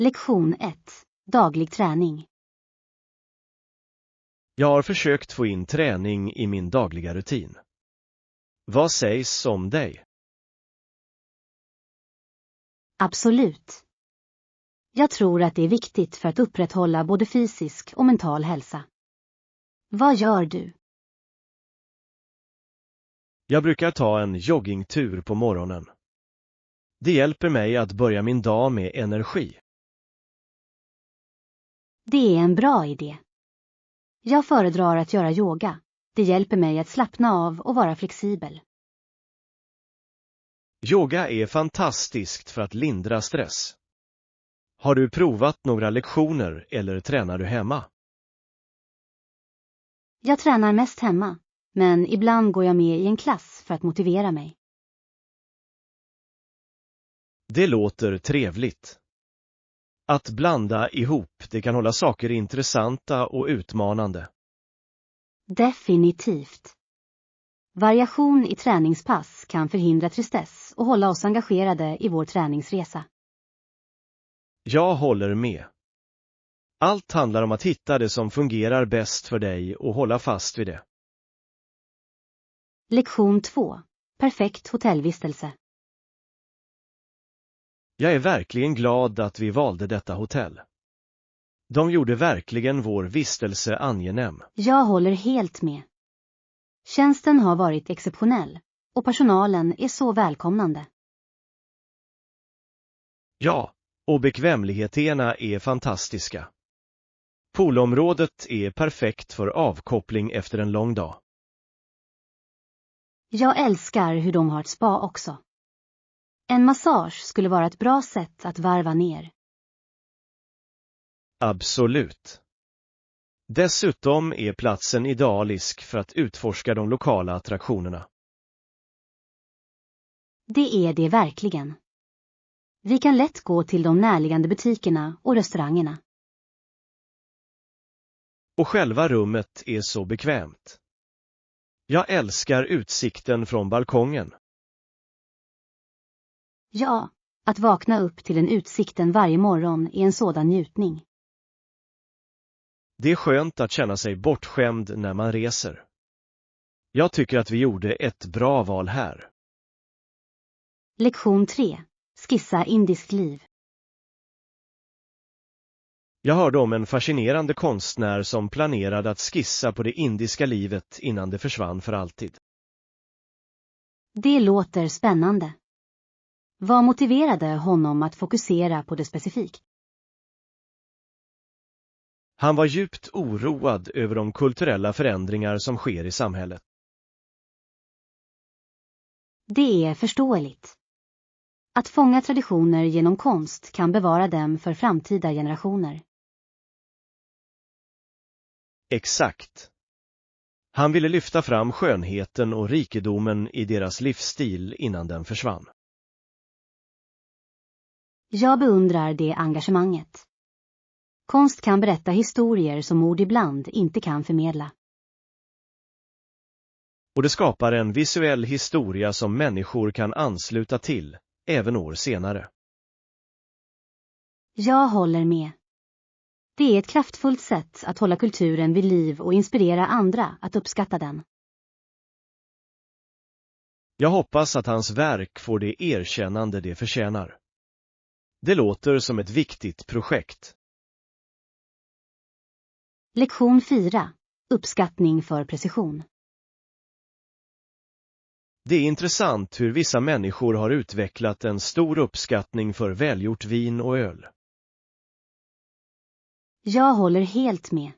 Lektion 1. Daglig träning. Jag har försökt få in träning i min dagliga rutin. Vad sägs om dig? Absolut. Jag tror att det är viktigt för att upprätthålla både fysisk och mental hälsa. Vad gör du? Jag brukar ta en joggingtur på morgonen. Det hjälper mig att börja min dag med energi. Det är en bra idé. Jag föredrar att göra yoga. Det hjälper mig att slappna av och vara flexibel. Yoga är fantastiskt för att lindra stress. Har du provat några lektioner eller tränar du hemma? Jag tränar mest hemma, men ibland går jag med i en klass för att motivera mig. Det låter trevligt. Att blanda ihop, det kan hålla saker intressanta och utmanande. Definitivt. Variation i träningspass kan förhindra tristess och hålla oss engagerade i vår träningsresa. Jag håller med. Allt handlar om att hitta det som fungerar bäst för dig och hålla fast vid det. Lektion 2. Perfekt hotellvistelse. Jag är verkligen glad att vi valde detta hotell. De gjorde verkligen vår vistelse angenäm. Jag håller helt med. Tjänsten har varit exceptionell och personalen är så välkomnande. Ja, och bekvämligheterna är fantastiska. Poolområdet är perfekt för avkoppling efter en lång dag. Jag älskar hur de har ett spa också. En massage skulle vara ett bra sätt att varva ner. Absolut. Dessutom är platsen idealisk för att utforska de lokala attraktionerna. Det är det verkligen. Vi kan lätt gå till de närliggande butikerna och restaurangerna. Och själva rummet är så bekvämt. Jag älskar utsikten från balkongen. Ja, att vakna upp till den utsikten varje morgon är en sådan njutning. Det är skönt att känna sig bortskämd när man reser. Jag tycker att vi gjorde ett bra val här. Lektion 3. Skissa indiskt liv. Jag hörde om en fascinerande konstnär som planerade att skissa på det indiska livet innan det försvann för alltid. Det låter spännande. Vad motiverade honom att fokusera på det specifikt? Han var djupt oroad över de kulturella förändringar som sker i samhället. Det är förståeligt. Att fånga traditioner genom konst kan bevara dem för framtida generationer. Exakt. Han ville lyfta fram skönheten och rikedomen i deras livsstil innan den försvann. Jag beundrar det engagemanget. Konst kan berätta historier som ord ibland inte kan förmedla. Och det skapar en visuell historia som människor kan ansluta till, även år senare. Jag håller med. Det är ett kraftfullt sätt att hålla kulturen vid liv och inspirera andra att uppskatta den. Jag hoppas att hans verk får det erkännande det förtjänar. Det låter som ett viktigt projekt. Lektion 4. Uppskattning för precision. Det är intressant hur vissa människor har utvecklat en stor uppskattning för välgjort vin och öl. Jag håller helt med.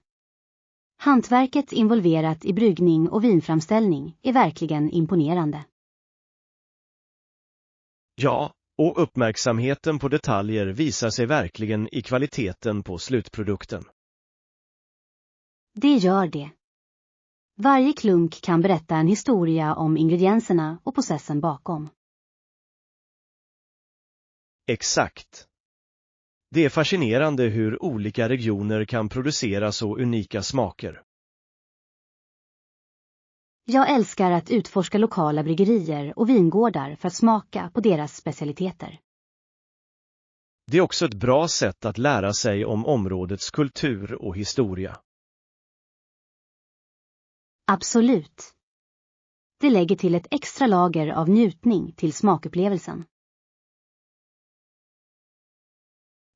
Hantverket involverat i bryggning och vinframställning är verkligen imponerande. Ja, och uppmärksamheten på detaljer visar sig verkligen i kvaliteten på slutprodukten. Det gör det. Varje klunk kan berätta en historia om ingredienserna och processen bakom. Exakt. Det är fascinerande hur olika regioner kan producera så unika smaker. Jag älskar att utforska lokala bryggerier och vingårdar för att smaka på deras specialiteter. Det är också ett bra sätt att lära sig om områdets kultur och historia. Absolut. Det lägger till ett extra lager av njutning till smakupplevelsen.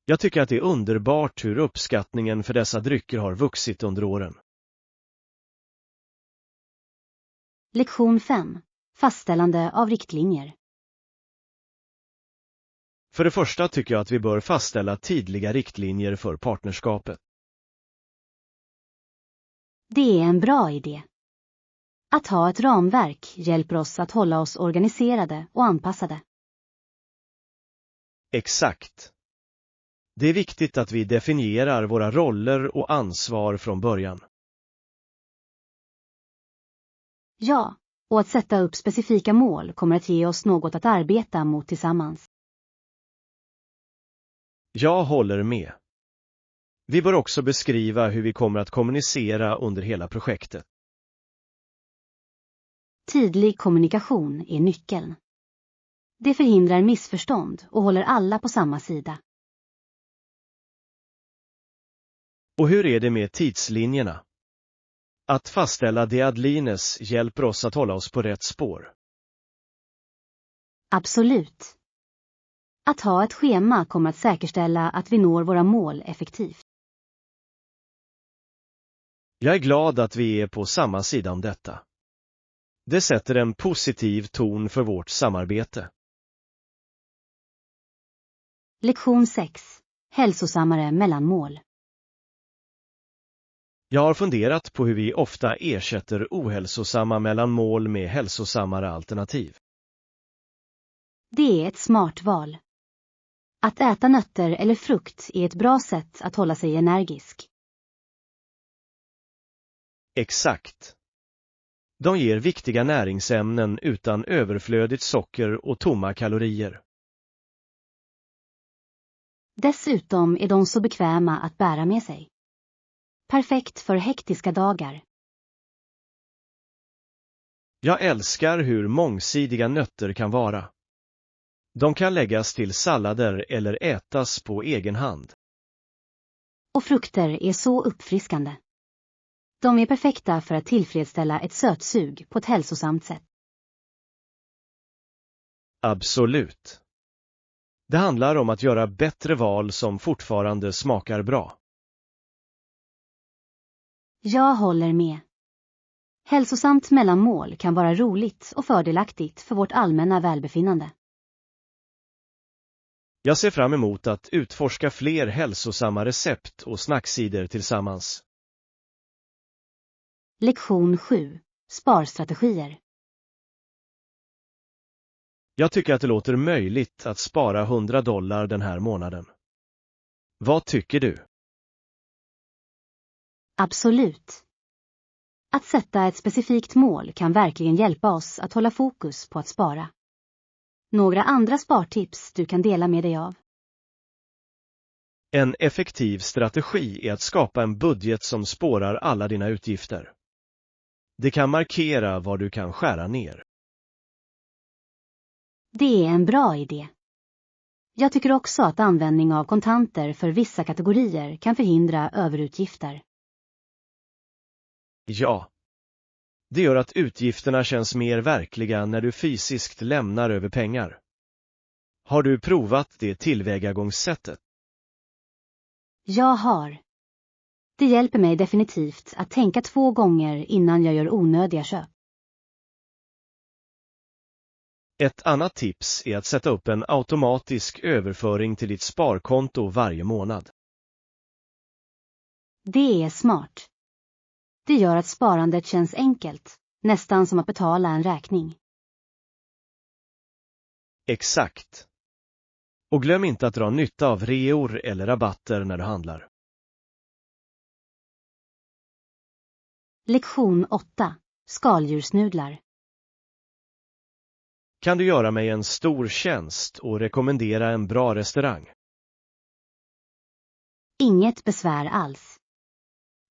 Jag tycker att det är underbart hur uppskattningen för dessa drycker har vuxit under åren. Lektion 5. Fastställande av riktlinjer. För det första tycker jag att vi bör fastställa tydliga riktlinjer för partnerskapet. Det är en bra idé. Att ha ett ramverk hjälper oss att hålla oss organiserade och anpassade. Exakt. Det är viktigt att vi definierar våra roller och ansvar från början. Ja, och att sätta upp specifika mål kommer att ge oss något att arbeta mot tillsammans. Jag håller med. Vi bör också beskriva hur vi kommer att kommunicera under hela projektet. Tydlig kommunikation är nyckeln. Det förhindrar missförstånd och håller alla på samma sida. Och hur är det med tidslinjerna? Att fastställa deadlines hjälper oss att hålla oss på rätt spår. Absolut. Att ha ett schema kommer att säkerställa att vi når våra mål effektivt. Jag är glad att vi är på samma sida om detta. Det sätter en positiv ton för vårt samarbete. Lektion 6. Hälsosammare mellanmål. Jag har funderat på hur vi ofta ersätter ohälsosamma mellanmål med hälsosammare alternativ. Det är ett smart val. Att äta nötter eller frukt är ett bra sätt att hålla sig energisk. Exakt. De ger viktiga näringsämnen utan överflödigt socker och tomma kalorier. Dessutom är de så bekväma att bära med sig. Perfekt för hektiska dagar. Jag älskar hur mångsidiga nötter kan vara. De kan läggas till sallader eller ätas på egen hand. Och frukter är så uppfriskande. De är perfekta för att tillfredsställa ett sötsug på ett hälsosamt sätt. Absolut. Det handlar om att göra bättre val som fortfarande smakar bra. Jag håller med. Hälsosamt mellanmål kan vara roligt och fördelaktigt för vårt allmänna välbefinnande. Jag ser fram emot att utforska fler hälsosamma recept och snacksidor tillsammans. Lektion 7. Sparstrategier. Jag tycker att det låter möjligt att spara $100 den här månaden. Vad tycker du? Absolut. Att sätta ett specifikt mål kan verkligen hjälpa oss att hålla fokus på att spara. Några andra spartips du kan dela med dig av? En effektiv strategi är att skapa en budget som spårar alla dina utgifter. Det kan markera var du kan skära ner. Det är en bra idé. Jag tycker också att användning av kontanter för vissa kategorier kan förhindra överutgifter. Ja. Det gör att utgifterna känns mer verkliga när du fysiskt lämnar över pengar. Har du provat det tillvägagångssättet? Jag har. Det hjälper mig definitivt att tänka 2 gånger innan jag gör onödiga köp. Ett annat tips är att sätta upp en automatisk överföring till ditt sparkonto varje månad. Det är smart. Det gör att sparandet känns enkelt, nästan som att betala en räkning. Exakt. Och glöm inte att dra nytta av reor eller rabatter när du handlar. Lektion 8. Skaldjursnudlar. Kan du göra mig en stor tjänst och rekommendera en bra restaurang? Inget besvär alls.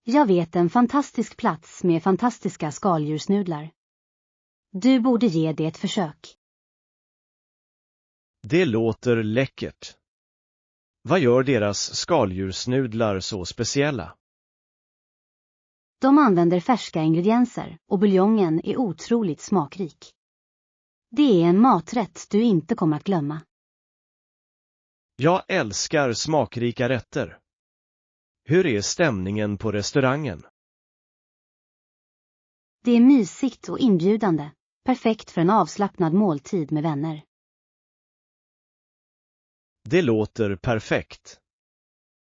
Jag vet en fantastisk plats med fantastiska skaldjursnudlar. Du borde ge det ett försök. Det låter läckert. Vad gör deras skaldjursnudlar så speciella? De använder färska ingredienser och buljongen är otroligt smakrik. Det är en maträtt du inte kommer att glömma. Jag älskar smakrika rätter. Hur är stämningen på restaurangen? Det är mysigt och inbjudande, perfekt för en avslappnad måltid med vänner. Det låter perfekt.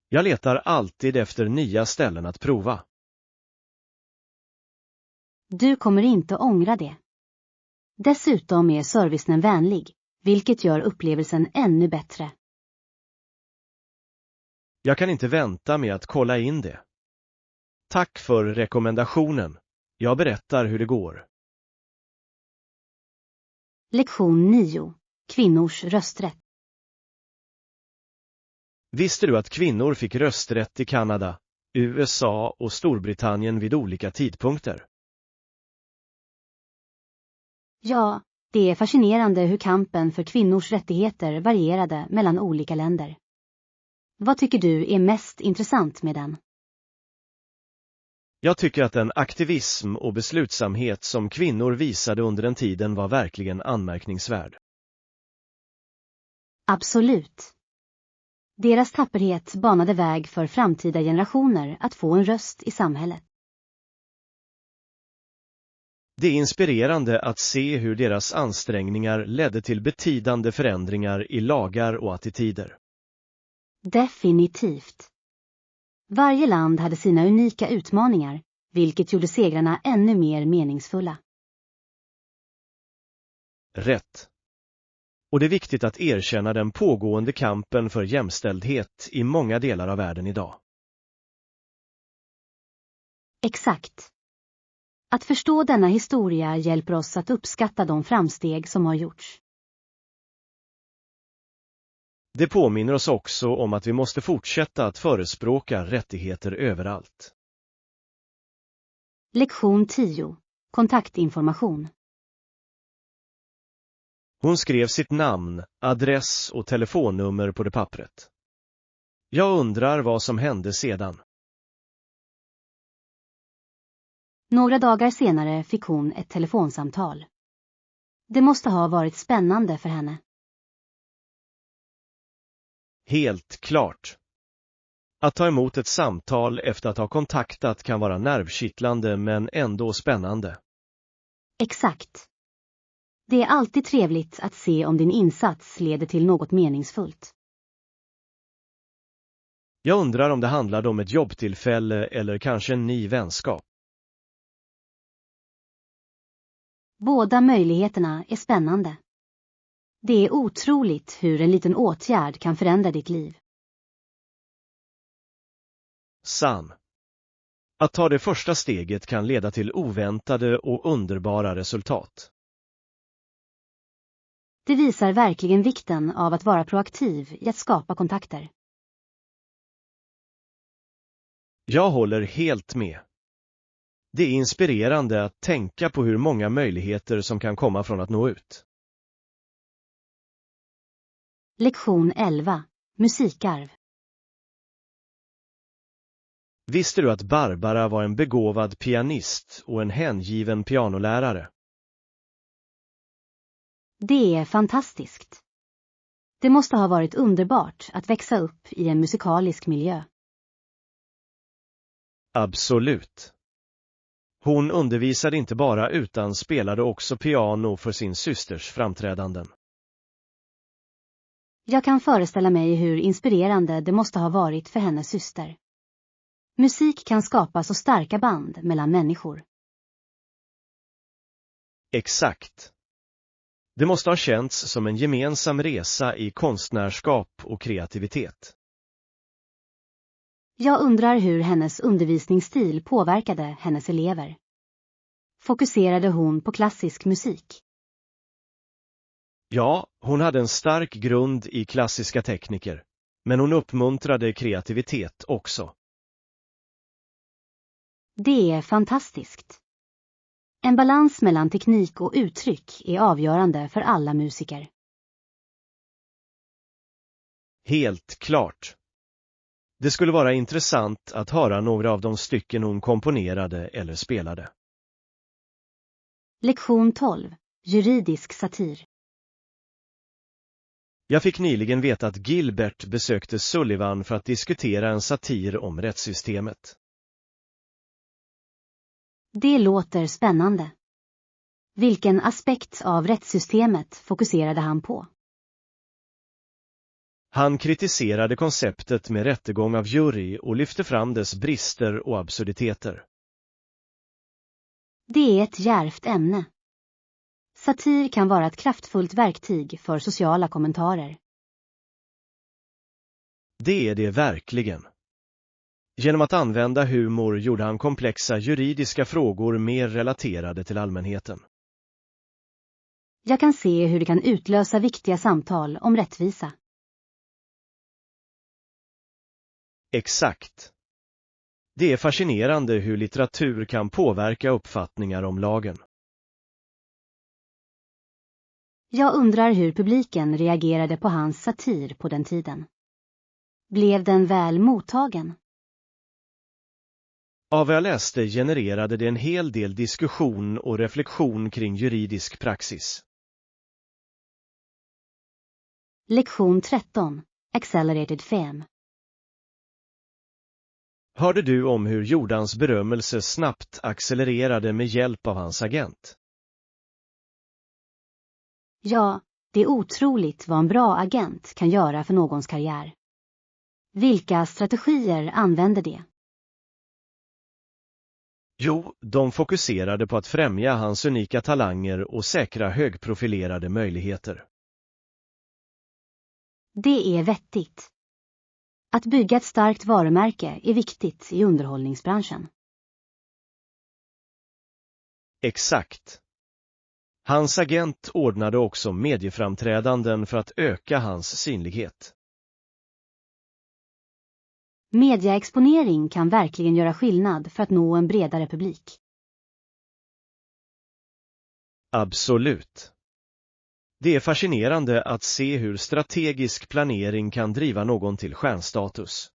Jag letar alltid efter nya ställen att prova. Du kommer inte ångra det. Dessutom är servicen vänlig, vilket gör upplevelsen ännu bättre. Jag kan inte vänta med att kolla in det. Tack för rekommendationen. Jag berättar hur det går. Lektion 9. Kvinnors rösträtt. Visste du att kvinnor fick rösträtt i Kanada, USA och Storbritannien vid olika tidpunkter? Ja, det är fascinerande hur kampen för kvinnors rättigheter varierade mellan olika länder. Vad tycker du är mest intressant med den? Jag tycker att den aktivism och beslutsamhet som kvinnor visade under den tiden var verkligen anmärkningsvärd. Absolut. Deras tapperhet banade väg för framtida generationer att få en röst i samhället. Det är inspirerande att se hur deras ansträngningar ledde till betydande förändringar i lagar och attityder. Definitivt. Varje land hade sina unika utmaningar, vilket gjorde segrarna ännu mer meningsfulla. Rätt. Och det är viktigt att erkänna den pågående kampen för jämställdhet i många delar av världen idag. Exakt. Att förstå denna historia hjälper oss att uppskatta de framsteg som har gjorts. Det påminner oss också om att vi måste fortsätta att förespråka rättigheter överallt. Lektion 10. Kontaktinformation. Hon skrev sitt namn, adress och telefonnummer på det pappret. Jag undrar vad som hände sedan. Några dagar senare fick hon ett telefonsamtal. Det måste ha varit spännande för henne. Helt klart. Att ta emot ett samtal efter att ha kontaktat kan vara nervkittlande men ändå spännande. Exakt. Det är alltid trevligt att se om din insats leder till något meningsfullt. Jag undrar om det handlade om ett jobbtillfälle eller kanske en ny vänskap. Båda möjligheterna är spännande. Det är otroligt hur en liten åtgärd kan förändra ditt liv. Sann. Att ta det första steget kan leda till oväntade och underbara resultat. Det visar verkligen vikten av att vara proaktiv i att skapa kontakter. Jag håller helt med. Det är inspirerande att tänka på hur många möjligheter som kan komma från att nå ut. Lektion 11. Musikarv. Visste du att Barbara var en begåvad pianist och en hängiven pianolärare? Det är fantastiskt. Det måste ha varit underbart att växa upp i en musikalisk miljö. Absolut. Hon undervisade inte bara utan spelade också piano för sin systers framträdanden. Jag kan föreställa mig hur inspirerande det måste ha varit för hennes syster. Musik kan skapa så starka band mellan människor. Exakt. Det måste ha känts som en gemensam resa i konstnärskap och kreativitet. Jag undrar hur hennes undervisningsstil påverkade hennes elever. Fokuserade hon på klassisk musik? Ja, hon hade en stark grund i klassiska tekniker, men hon uppmuntrade kreativitet också. Det är fantastiskt. En balans mellan teknik och uttryck är avgörande för alla musiker. Helt klart. Det skulle vara intressant att höra några av de stycken hon komponerade eller spelade. Lektion 12. Juridisk satir. Jag fick nyligen veta att Gilbert besökte Sullivan för att diskutera en satir om rättssystemet. Det låter spännande. Vilken aspekt av rättssystemet fokuserade han på? Han kritiserade konceptet med rättegång av jury och lyfte fram dess brister och absurditeter. Det är ett djärvt ämne. Satir kan vara ett kraftfullt verktyg för sociala kommentarer. Det är det verkligen. Genom att använda humor gjorde han komplexa juridiska frågor mer relaterade till allmänheten. Jag kan se hur det kan utlösa viktiga samtal om rättvisa. Exakt. Det är fascinerande hur litteratur kan påverka uppfattningar om lagen. Jag undrar hur publiken reagerade på hans satir på den tiden. Blev den väl mottagen? Av vad jag läste genererade det en hel del diskussion och reflektion kring juridisk praxis. Lektion 13. Accelerated Fame. Hörde du om hur Jordans berömmelse snabbt accelererade med hjälp av hans agent? Ja, det är otroligt vad en bra agent kan göra för någons karriär. Vilka strategier använder det? Jo, de fokuserade på att främja hans unika talanger och säkra högprofilerade möjligheter. Det är vettigt. Att bygga ett starkt varumärke är viktigt i underhållningsbranschen. Exakt. Hans agent ordnade också medieframträdanden för att öka hans synlighet. Mediaexponering kan verkligen göra skillnad för att nå en bredare publik. Absolut. Det är fascinerande att se hur strategisk planering kan driva någon till stjärnstatus.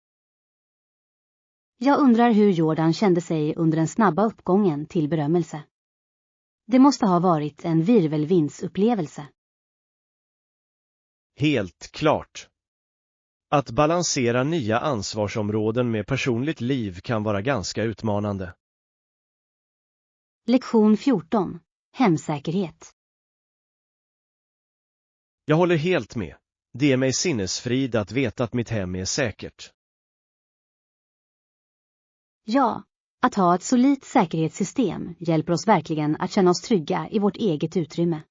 Jag undrar hur Jordan kände sig under den snabba uppgången till berömmelse. Det måste ha varit en virvelvindsupplevelse. Helt klart. Att balansera nya ansvarsområden med personligt liv kan vara ganska utmanande. Lektion 14. Hemsäkerhet. Jag håller helt med. Det ger mig sinnesfrid att veta att mitt hem är säkert. Ja, att ha ett solidt säkerhetssystem hjälper oss verkligen att känna oss trygga i vårt eget utrymme.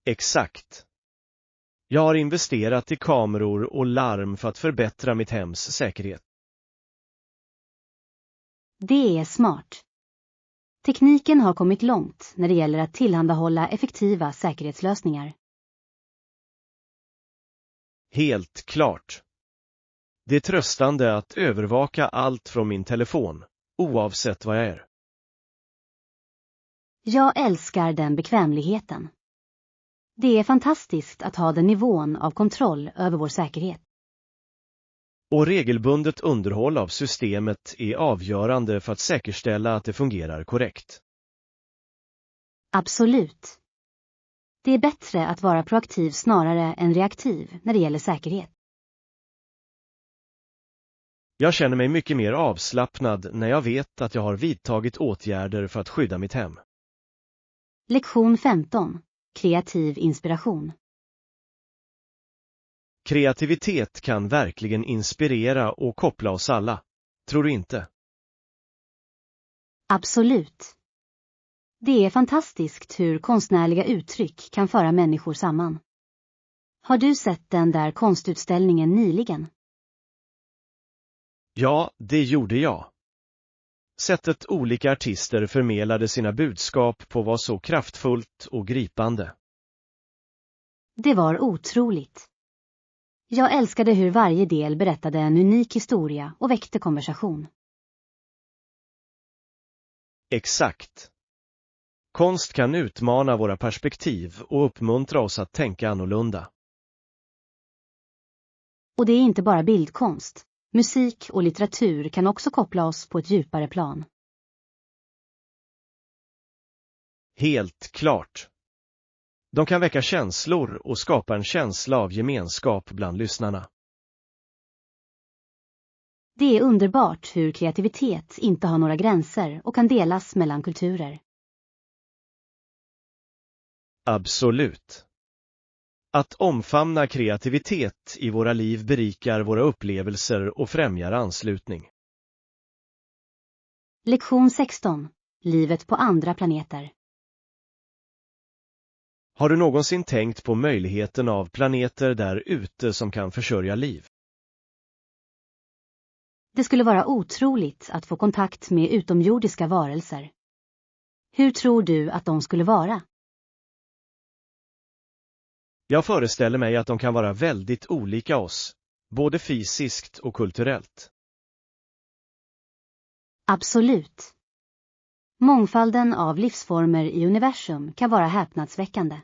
Exakt. Jag har investerat i kameror och larm för att förbättra mitt hems säkerhet. Det är smart. Tekniken har kommit långt när det gäller att tillhandahålla effektiva säkerhetslösningar. Helt klart. Det är tröstande att övervaka allt från min telefon, oavsett vad jag är. Jag älskar den bekvämligheten. Det är fantastiskt att ha den nivån av kontroll över vår säkerhet. Och regelbundet underhåll av systemet är avgörande för att säkerställa att det fungerar korrekt. Absolut. Det är bättre att vara proaktiv snarare än reaktiv när det gäller säkerhet. Jag känner mig mycket mer avslappnad när jag vet att jag har vidtagit åtgärder för att skydda mitt hem. Lektion 15. Kreativ inspiration. Kreativitet kan verkligen inspirera och koppla oss alla. Tror du inte? Absolut. Det är fantastiskt hur konstnärliga uttryck kan föra människor samman. Har du sett den där konstutställningen nyligen? Ja, det gjorde jag. Sättet olika artister förmedlade sina budskap på var så kraftfullt och gripande. Det var otroligt. Jag älskade hur varje del berättade en unik historia och väckte konversation. Exakt. Konst kan utmana våra perspektiv och uppmuntra oss att tänka annorlunda. Och det är inte bara bildkonst. Musik och litteratur kan också koppla oss på ett djupare plan. Helt klart. De kan väcka känslor och skapa en känsla av gemenskap bland lyssnarna. Det är underbart hur kreativitet inte har några gränser och kan delas mellan kulturer. Absolut. Att omfamna kreativitet i våra liv berikar våra upplevelser och främjar anslutning. Lektion 16. Livet på andra planeter. Har du någonsin tänkt på möjligheten av planeter där ute som kan försörja liv? Det skulle vara otroligt att få kontakt med utomjordiska varelser. Hur tror du att de skulle vara? Jag föreställer mig att de kan vara väldigt olika oss, både fysiskt och kulturellt. Absolut. Mångfalden av livsformer i universum kan vara häpnadsväckande.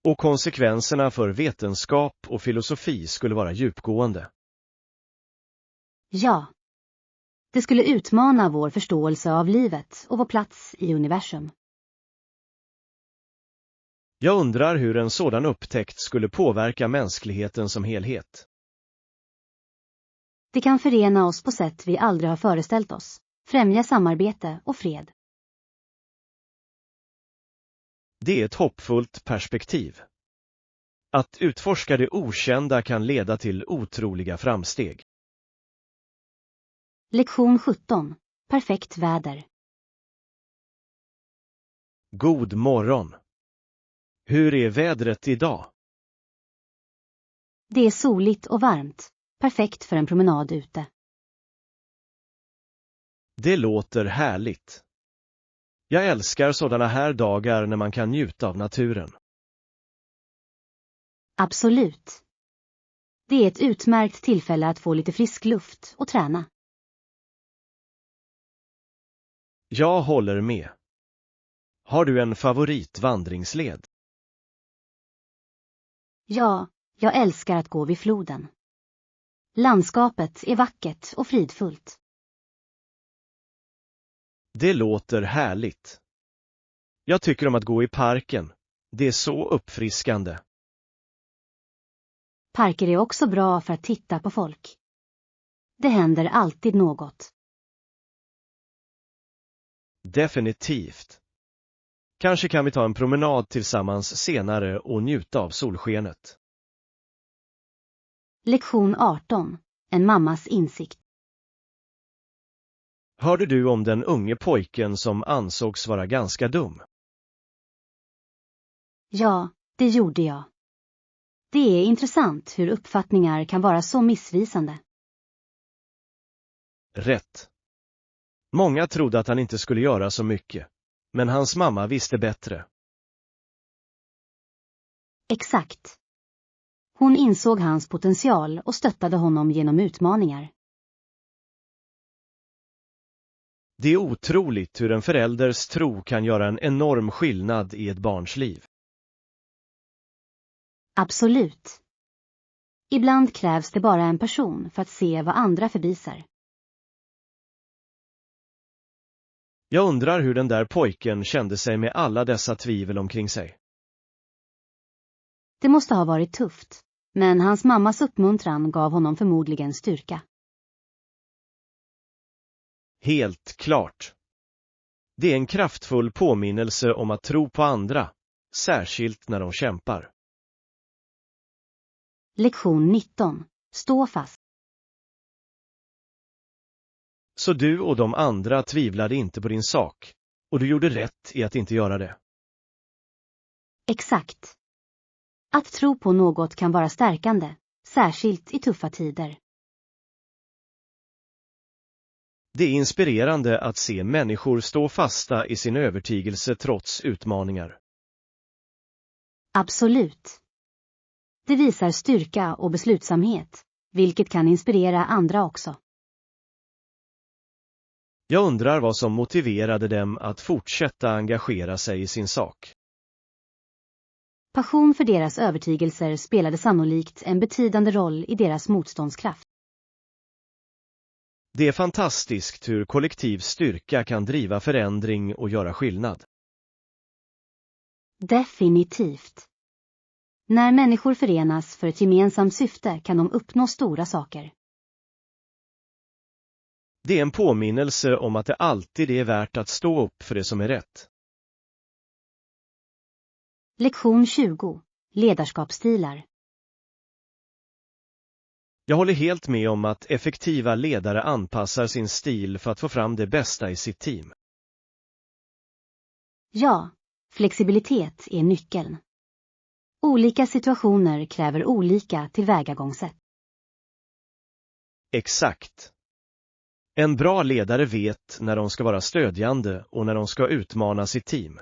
Och konsekvenserna för vetenskap och filosofi skulle vara djupgående. Ja. Det skulle utmana vår förståelse av livet och vår plats i universum. Jag undrar hur en sådan upptäckt skulle påverka mänskligheten som helhet. Det kan förena oss på sätt vi aldrig har föreställt oss, främja samarbete och fred. Det är ett hoppfullt perspektiv. Att utforska det okända kan leda till otroliga framsteg. Lektion 17. Perfekt väder. God morgon. Hur är vädret idag? Det är soligt och varmt, perfekt för en promenad ute. Det låter härligt. Jag älskar sådana här dagar när man kan njuta av naturen. Absolut. Det är ett utmärkt tillfälle att få lite frisk luft och träna. Jag håller med. Har du en favoritvandringsled? Ja, jag älskar att gå vid floden. Landskapet är vackert och fridfullt. Det låter härligt. Jag tycker om att gå i parken. Det är så uppfriskande. Parker är också bra för att titta på folk. Det händer alltid något. Definitivt. Kanske kan vi ta en promenad tillsammans senare och njuta av solskenet. Lektion 18. En mammas insikt. Hörde du om den unge pojken som ansågs vara ganska dum? Ja, det gjorde jag. Det är intressant hur uppfattningar kan vara så missvisande. Rätt. Många trodde att han inte skulle göra så mycket, men hans mamma visste bättre. Exakt. Hon insåg hans potential och stöttade honom genom utmaningar. Det är otroligt hur en förälders tro kan göra en enorm skillnad i ett barns liv. Absolut. Ibland krävs det bara en person för att se vad andra förbiser. Jag undrar hur den där pojken kände sig med alla dessa tvivel omkring sig. Det måste ha varit tufft, men hans mammas uppmuntran gav honom förmodligen styrka. Helt klart. Det är en kraftfull påminnelse om att tro på andra, särskilt när de kämpar. Lektion 19. Stå fast. Så du och de andra tvivlade inte på din sak, och du gjorde rätt i att inte göra det. Exakt. Att tro på något kan vara stärkande, särskilt i tuffa tider. Det är inspirerande att se människor stå fasta i sin övertygelse trots utmaningar. Absolut. Det visar styrka och beslutsamhet, vilket kan inspirera andra också. Jag undrar vad som motiverade dem att fortsätta engagera sig i sin sak. Passion för deras övertygelser spelade sannolikt en betydande roll i deras motståndskraft. Det är fantastiskt hur kollektiv styrka kan driva förändring och göra skillnad. Definitivt. När människor förenas för ett gemensamt syfte kan de uppnå stora saker. Det är en påminnelse om att det alltid är värt att stå upp för det som är rätt. Lektion 20. Ledarskapsstilar. Jag håller helt med om att effektiva ledare anpassar sin stil för att få fram det bästa i sitt team. Ja, flexibilitet är nyckeln. Olika situationer kräver olika tillvägagångssätt. Exakt. En bra ledare vet när de ska vara stödjande och när de ska utmana sitt team.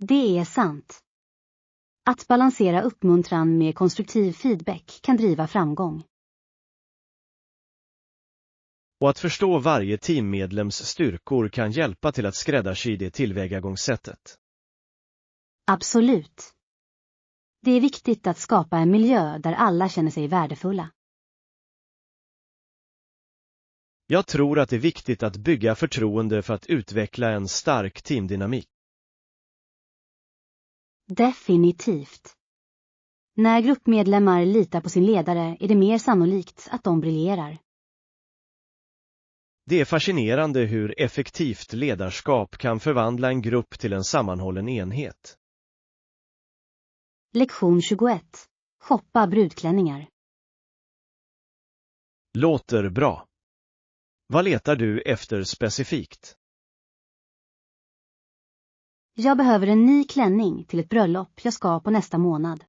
Det är sant. Att balansera uppmuntran med konstruktiv feedback kan driva framgång. Och att förstå varje teammedlems styrkor kan hjälpa till att skräddarsy det tillvägagångssättet. Absolut. Det är viktigt att skapa en miljö där alla känner sig värdefulla. Jag tror att det är viktigt att bygga förtroende för att utveckla en stark teamdynamik. Definitivt. När gruppmedlemmar litar på sin ledare är det mer sannolikt att de briljerar. Det är fascinerande hur effektivt ledarskap kan förvandla en grupp till en sammanhållen enhet. Lektion 21. Shoppa brudklänningar. Låter bra. Vad letar du efter specifikt? Jag behöver en ny klänning till ett bröllop jag ska på nästa månad.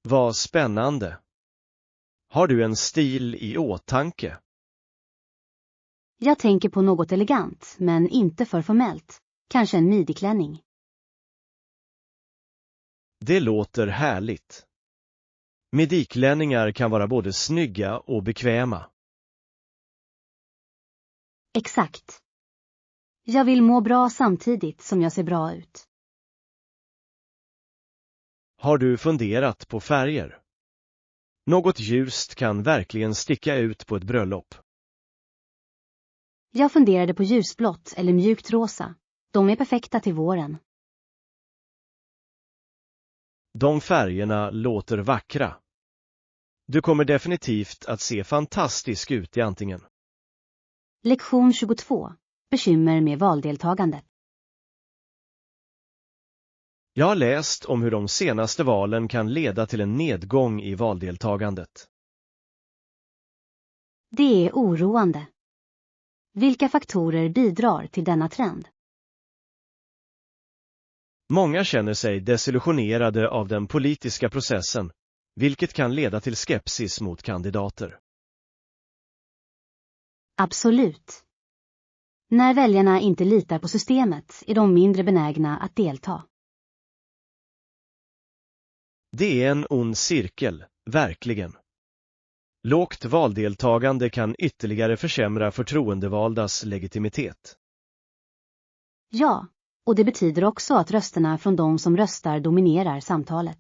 Vad spännande. Har du en stil i åtanke? Jag tänker på något elegant, men inte för formellt. Kanske en midiklänning. Det låter härligt. Midiklänningar kan vara både snygga och bekväma. Exakt. Jag vill må bra samtidigt som jag ser bra ut. Har du funderat på färger? Något ljust kan verkligen sticka ut på ett bröllop. Jag funderade på ljusblått eller mjukt rosa. De är perfekta till våren. De färgerna låter vackra. Du kommer definitivt att se fantastisk ut i antingen. Lektion 22. Bekymmer med valdeltagandet. Jag har läst om hur de senaste valen kan leda till en nedgång i valdeltagandet. Det är oroande. Vilka faktorer bidrar till denna trend? Många känner sig desillusionerade av den politiska processen, vilket kan leda till skepsis mot kandidater. Absolut. När väljarna inte litar på systemet är de mindre benägna att delta. Det är en ond cirkel, verkligen. Lågt valdeltagande kan ytterligare försämra förtroendevaldas legitimitet. Ja, och det betyder också att rösterna från de som röstar dominerar samtalet.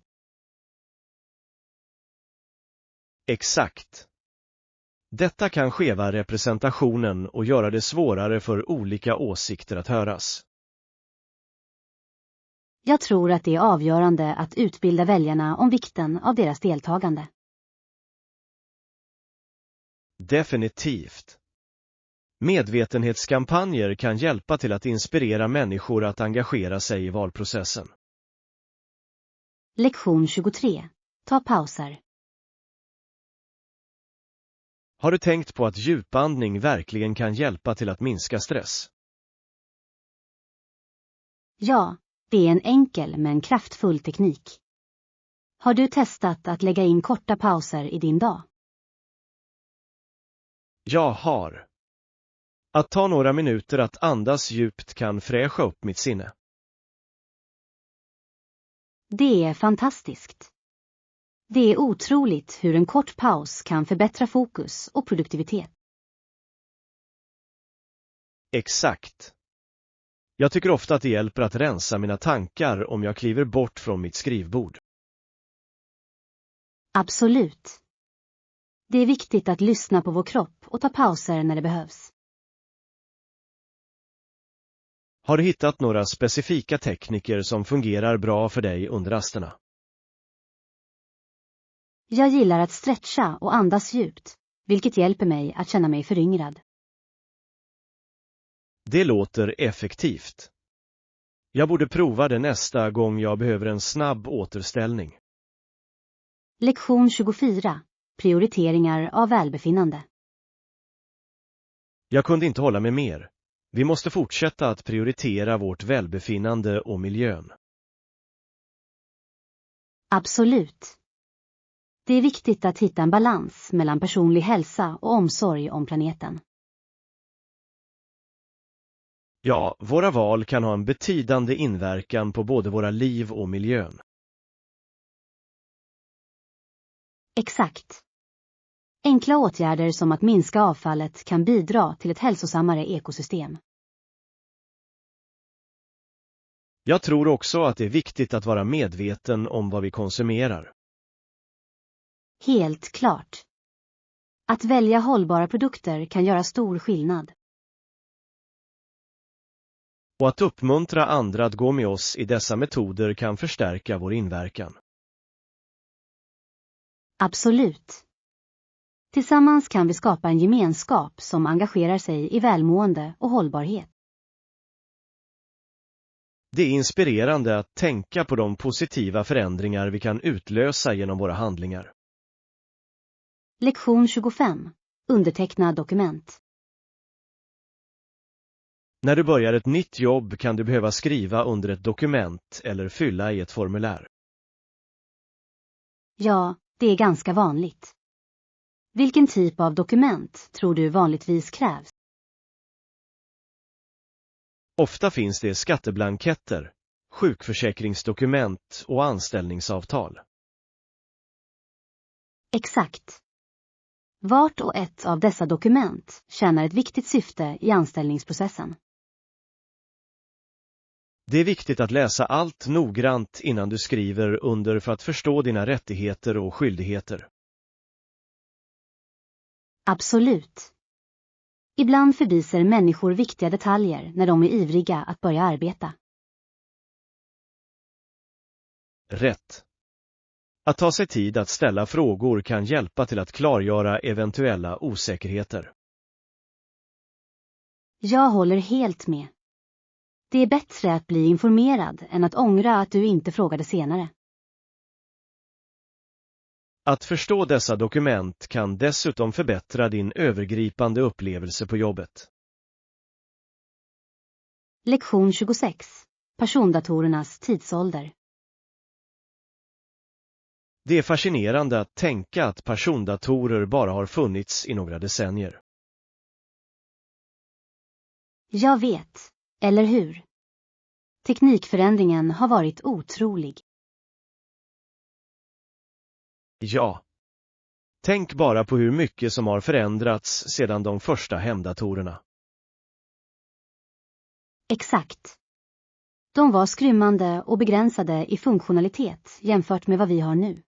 Exakt. Detta kan skeva representationen och göra det svårare för olika åsikter att höras. Jag tror att det är avgörande att utbilda väljarna om vikten av deras deltagande. Definitivt. Medvetenhetskampanjer kan hjälpa till att inspirera människor att engagera sig i valprocessen. Lektion 23. Ta pauser. Har du tänkt på att djupandning verkligen kan hjälpa till att minska stress? Ja, det är en enkel men kraftfull teknik. Har du testat att lägga in korta pauser i din dag? Jag har. Att ta några minuter att andas djupt kan fräscha upp mitt sinne. Det är fantastiskt. Det är otroligt hur en kort paus kan förbättra fokus och produktivitet. Exakt. Jag tycker ofta att det hjälper att rensa mina tankar om jag kliver bort från mitt skrivbord. Absolut. Det är viktigt att lyssna på vår kropp och ta pauser när det behövs. Har du hittat några specifika tekniker som fungerar bra för dig under rasterna? Jag gillar att stretcha och andas djupt, vilket hjälper mig att känna mig föryngrad. Det låter effektivt. Jag borde prova det nästa gång jag behöver en snabb återställning. Lektion 24. Prioriteringar av välbefinnande. Jag kunde inte hålla med mer. Vi måste fortsätta att prioritera vårt välbefinnande och miljön. Absolut. Det är viktigt att hitta en balans mellan personlig hälsa och omsorg om planeten. Ja, våra val kan ha en betydande inverkan på både våra liv och miljön. Exakt. Enkla åtgärder som att minska avfallet kan bidra till ett hälsosammare ekosystem. Jag tror också att det är viktigt att vara medveten om vad vi konsumerar. Helt klart. Att välja hållbara produkter kan göra stor skillnad. Och att uppmuntra andra att gå med oss i dessa metoder kan förstärka vår inverkan. Absolut. Tillsammans kan vi skapa en gemenskap som engagerar sig i välmående och hållbarhet. Det är inspirerande att tänka på de positiva förändringar vi kan utlösa genom våra handlingar. Lektion 25. Underteckna dokument. När du börjar ett nytt jobb kan du behöva skriva under ett dokument eller fylla i ett formulär. Ja, det är ganska vanligt. Vilken typ av dokument tror du vanligtvis krävs? Ofta finns det skatteblanketter, sjukförsäkringsdokument och anställningsavtal. Exakt. Vart och ett av dessa dokument tjänar ett viktigt syfte i anställningsprocessen. Det är viktigt att läsa allt noggrant innan du skriver under för att förstå dina rättigheter och skyldigheter. Absolut. Ibland förbiser människor viktiga detaljer när de är ivriga att börja arbeta. Rätt. Att ta sig tid att ställa frågor kan hjälpa till att klargöra eventuella osäkerheter. Jag håller helt med. Det är bättre att bli informerad än att ångra att du inte frågade senare. Att förstå dessa dokument kan dessutom förbättra din övergripande upplevelse på jobbet. Lektion 26. Persondatorernas tidsålder. Det är fascinerande att tänka att persondatorer bara har funnits i några decennier. Jag vet, eller hur? Teknikförändringen har varit otrolig. Ja. Tänk bara på hur mycket som har förändrats sedan de första hemdatorerna. Exakt. De var skrymmande och begränsade i funktionalitet jämfört med vad vi har nu.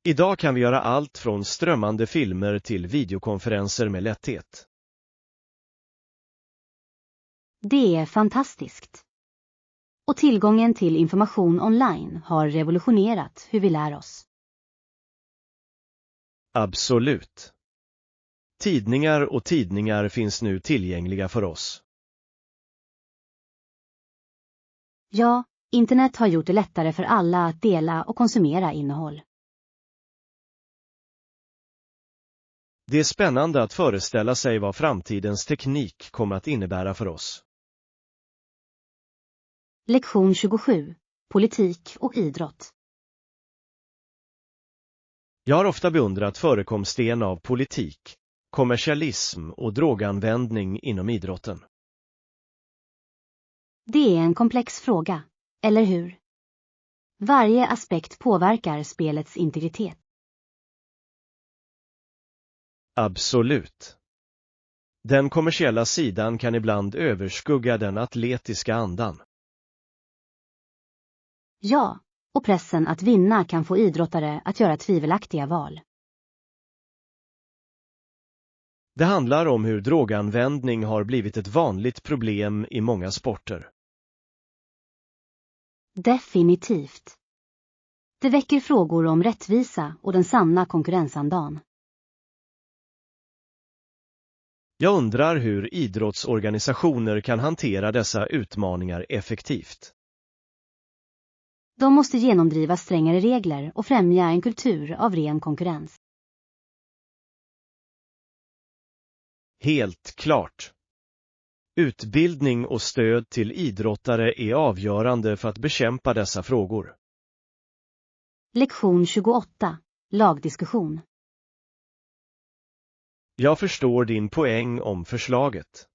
Idag kan vi göra allt från strömmande filmer till videokonferenser med lätthet. Det är fantastiskt. Och tillgången till information online har revolutionerat hur vi lär oss. Absolut. Tidningar finns nu tillgängliga för oss. Ja, internet har gjort det lättare för alla att dela och konsumera innehåll. Det är spännande att föreställa sig vad framtidens teknik kommer att innebära för oss. Lektion 27. Politik och idrott. Jag har ofta beundrat förekomsten av politik, kommersialism och droganvändning inom idrotten. Det är en komplex fråga, eller hur? Varje aspekt påverkar spelets integritet. Absolut. Den kommersiella sidan kan ibland överskugga den atletiska andan. Ja, och pressen att vinna kan få idrottare att göra tvivelaktiga val. Det handlar om hur droganvändning har blivit ett vanligt problem i många sporter. Definitivt. Det väcker frågor om rättvisa och den sanna konkurrensandan. Jag undrar hur idrottsorganisationer kan hantera dessa utmaningar effektivt. De måste genomdriva strängare regler och främja en kultur av ren konkurrens. Helt klart. Utbildning och stöd till idrottare är avgörande för att bekämpa dessa frågor. Lektion 28. Lagdiskussion. Jag förstår din poäng om förslaget.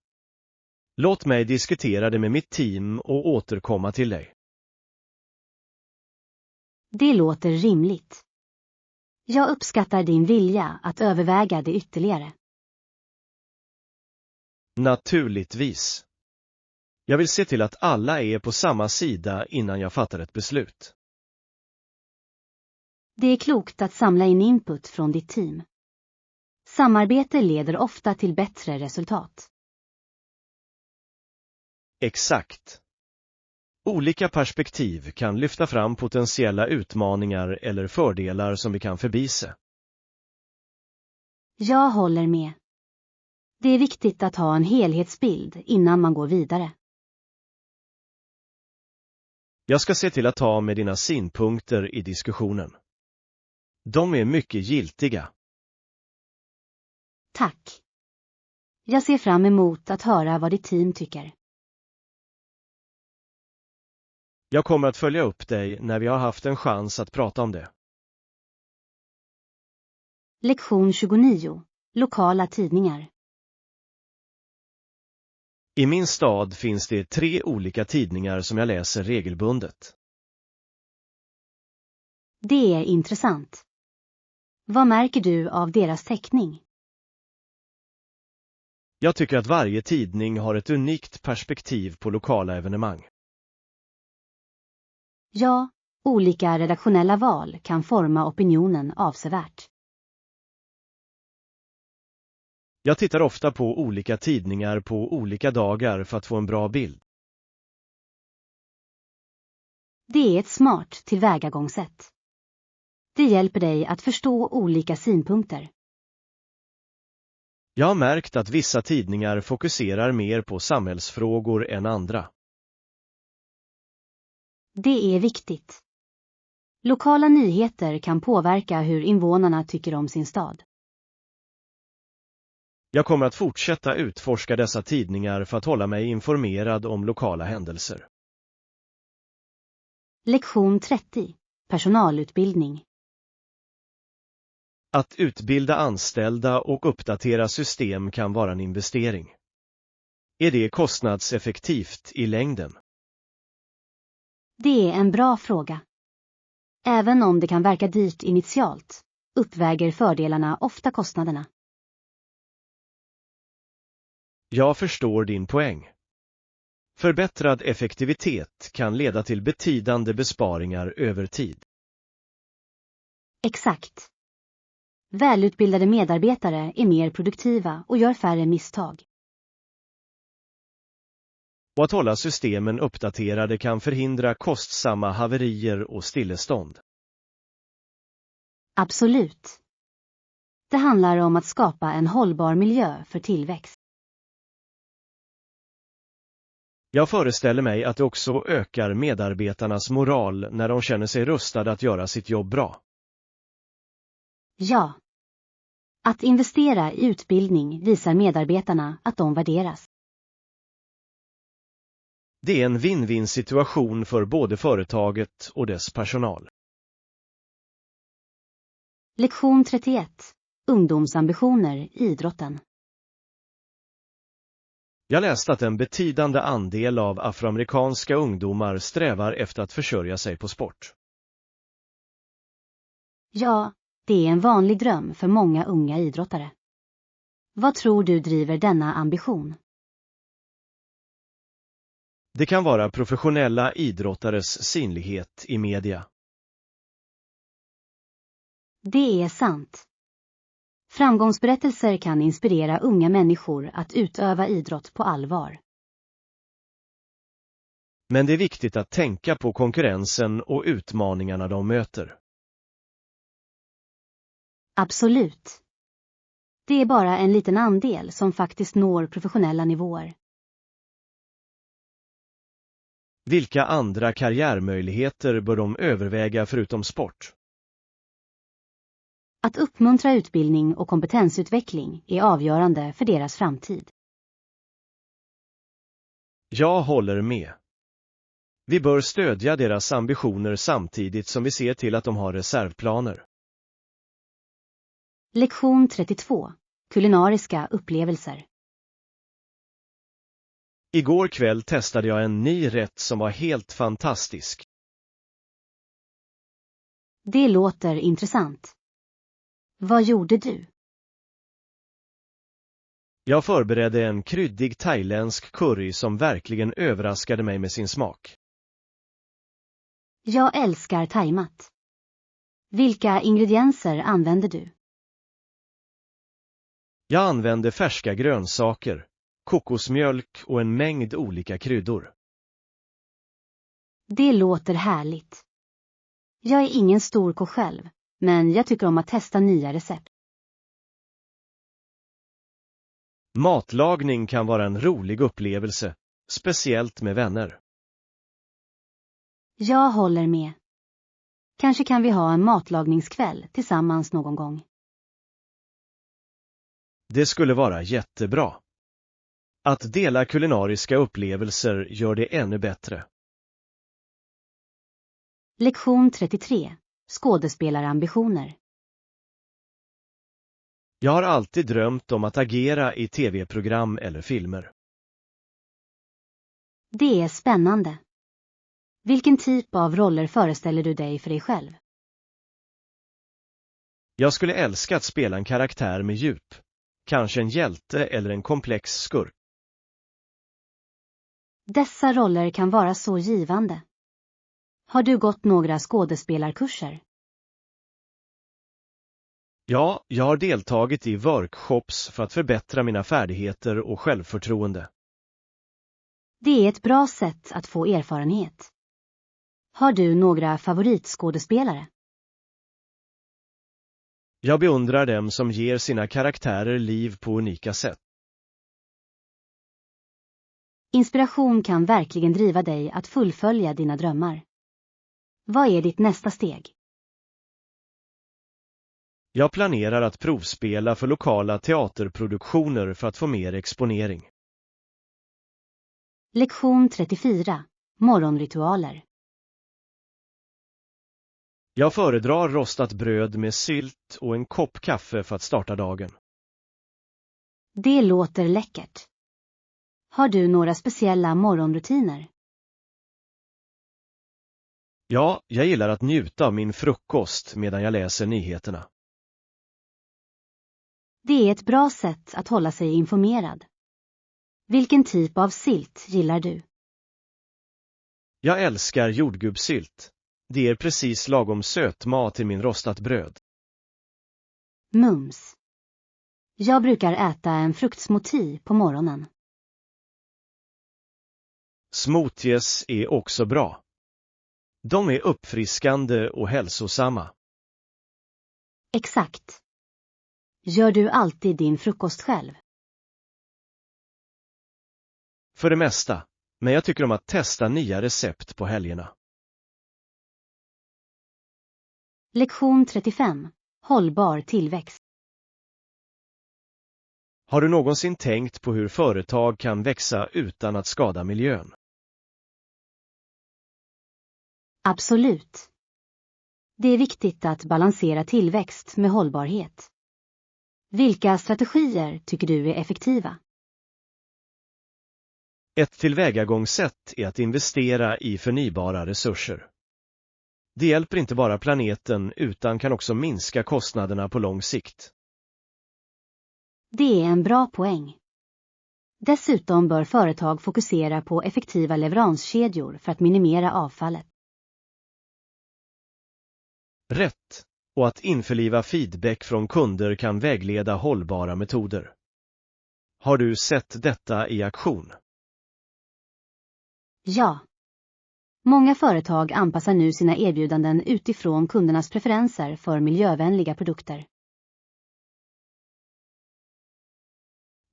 Låt mig diskutera det med mitt team och återkomma till dig. Det låter rimligt. Jag uppskattar din vilja att överväga det ytterligare. Naturligtvis. Jag vill se till att alla är på samma sida innan jag fattar ett beslut. Det är klokt att samla in input från ditt team. Samarbete leder ofta till bättre resultat. Exakt. Olika perspektiv kan lyfta fram potentiella utmaningar eller fördelar som vi kan förbise. Jag håller med. Det är viktigt att ha en helhetsbild innan man går vidare. Jag ska se till att ta med dina synpunkter i diskussionen. De är mycket giltiga. Tack. Jag ser fram emot att höra vad ditt team tycker. Jag kommer att följa upp dig när vi har haft en chans att prata om det. Lektion 29. Lokala tidningar. I min stad finns det 3 olika tidningar som jag läser regelbundet. Det är intressant. Vad märker du av deras täckning? Jag tycker att varje tidning har ett unikt perspektiv på lokala evenemang. Ja, olika redaktionella val kan forma opinionen avsevärt. Jag tittar ofta på olika tidningar på olika dagar för att få en bra bild. Det är ett smart tillvägagångssätt. Det hjälper dig att förstå olika synpunkter. Jag har märkt att vissa tidningar fokuserar mer på samhällsfrågor än andra. Det är viktigt. Lokala nyheter kan påverka hur invånarna tycker om sin stad. Jag kommer att fortsätta utforska dessa tidningar för att hålla mig informerad om lokala händelser. Lektion 30. Personalutbildning. Att utbilda anställda och uppdatera system kan vara en investering. Är det kostnadseffektivt i längden? Det är en bra fråga. Även om det kan verka dyrt initialt, uppväger fördelarna ofta kostnaderna. Jag förstår din poäng. Förbättrad effektivitet kan leda till betydande besparingar över tid. Exakt. Välutbildade medarbetare är mer produktiva och gör färre misstag. Och att hålla systemen uppdaterade kan förhindra kostsamma haverier och stillestånd. Absolut. Det handlar om att skapa en hållbar miljö för tillväxt. Jag föreställer mig att det också ökar medarbetarnas moral när de känner sig rustade att göra sitt jobb bra. Ja. Att investera i utbildning visar medarbetarna att de värderas. Det är en win-win situation för både företaget och dess personal. Lektion 31. Ungdomsambitioner i idrotten. Jag läste att en betydande andel av afroamerikanska ungdomar strävar efter att försörja sig på sport. Ja, det är en vanlig dröm för många unga idrottare. Vad tror du driver denna ambition? Det kan vara professionella idrottares synlighet i media. Det är sant. Framgångsberättelser kan inspirera unga människor att utöva idrott på allvar. Men det är viktigt att tänka på konkurrensen och utmaningarna de möter. Absolut. Det är bara en liten andel som faktiskt når professionella nivåer. Vilka andra karriärmöjligheter bör de överväga förutom sport? Att uppmuntra utbildning och kompetensutveckling är avgörande för deras framtid. Jag håller med. Vi bör stödja deras ambitioner samtidigt som vi ser till att de har reservplaner. Lektion 32. Kulinariska upplevelser. Igår kväll testade jag en ny rätt som var helt fantastisk. Det låter intressant. Vad gjorde du? Jag förberedde en kryddig thailändsk curry som verkligen överraskade mig med sin smak. Jag älskar thaimat. Vilka ingredienser använder du? Jag använde färska grönsaker, kokosmjölk och en mängd olika kryddor. Det låter härligt. Jag är ingen stor kock själv, men jag tycker om att testa nya recept. Matlagning kan vara en rolig upplevelse, speciellt med vänner. Jag håller med. Kanske kan vi ha en matlagningskväll tillsammans någon gång. Det skulle vara jättebra. Att dela kulinariska upplevelser gör det ännu bättre. Lektion 33. Skådespelarambitioner. Jag har alltid drömt om att agera i tv-program eller filmer. Det är spännande. Vilken typ av roller föreställer du dig för dig själv? Jag skulle älska att spela en karaktär med djup. Kanske en hjälte eller en komplex skurk. Dessa roller kan vara så givande. Har du gått några skådespelarkurser? Ja, jag har deltagit i workshops för att förbättra mina färdigheter och självförtroende. Det är ett bra sätt att få erfarenhet. Har du några favoritskådespelare? Jag beundrar dem som ger sina karaktärer liv på unika sätt. Inspiration kan verkligen driva dig att fullfölja dina drömmar. Vad är ditt nästa steg? Jag planerar att provspela för lokala teaterproduktioner för att få mer exponering. Lektion 34. Morgonritualer. Jag föredrar rostat bröd med sylt och en kopp kaffe för att starta dagen. Det låter läckert. Har du några speciella morgonrutiner? Ja, jag gillar att njuta av min frukost medan jag läser nyheterna. Det är ett bra sätt att hålla sig informerad. Vilken typ av sylt gillar du? Jag älskar jordgubbssylt. Det är precis lagom sötmat till min rostat bröd. Mums. Jag brukar äta en fruktsmoothie på morgonen. Smoothies är också bra. De är uppfriskande och hälsosamma. Exakt. Gör du alltid din frukost själv? För det mesta, men jag tycker om att testa nya recept på helgerna. Lektion 35. Hållbar tillväxt. Har du någonsin tänkt på hur företag kan växa utan att skada miljön? Absolut. Det är viktigt att balansera tillväxt med hållbarhet. Vilka strategier tycker du är effektiva? Ett tillvägagångssätt är att investera i förnybara resurser. Det hjälper inte bara planeten utan kan också minska kostnaderna på lång sikt. Det är en bra poäng. Dessutom bör företag fokusera på effektiva leveranskedjor för att minimera avfallet. Rätt. Och att införliva feedback från kunder kan vägleda hållbara metoder. Har du sett detta i aktion? Ja. Många företag anpassar nu sina erbjudanden utifrån kundernas preferenser för miljövänliga produkter.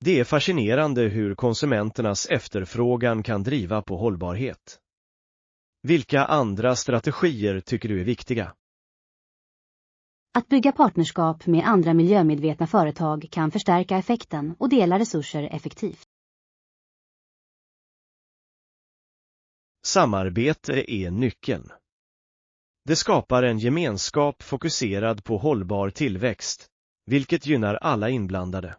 Det är fascinerande hur konsumenternas efterfrågan kan driva på hållbarhet. Vilka andra strategier tycker du är viktiga? Att bygga partnerskap med andra miljömedvetna företag kan förstärka effekten och dela resurser effektivt. Samarbete är nyckeln. Det skapar en gemenskap fokuserad på hållbar tillväxt, vilket gynnar alla inblandade.